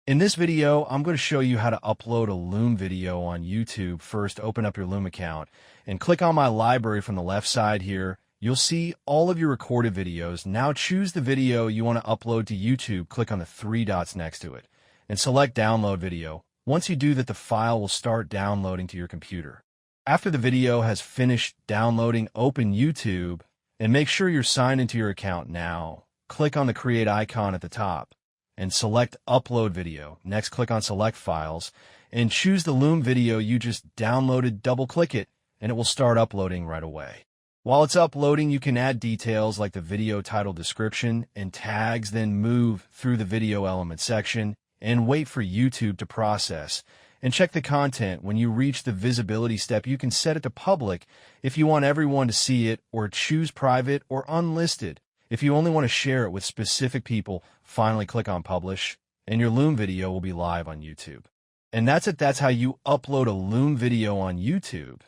In this video, I'm going to show you how to upload a Loom video on YouTube. First, open up your Loom account and click on my library from the left side here. You'll see all of your recorded videos. Now choose the video you want to upload to YouTube. Click on the three dots next to it and select Download Video. Once you do that, the file will start downloading to your computer. After the video has finished downloading, open YouTube and make sure you're signed into your account now. Click on the Create icon at the top and select Upload Video. Next, click on Select Files and choose the Loom video you just downloaded. Double-click it, and it will start uploading right away. While it's uploading, you can add details like the video title description and tags, then move through the video element section and wait for YouTube to process. And check the content. When you reach the visibility step, you can set it to public if you want everyone to see it, or choose private or unlisted if you only want to share it with specific people. Finally, click on Publish, and your Loom video will be live on YouTube. And that's it. That's how you upload a Loom video on YouTube.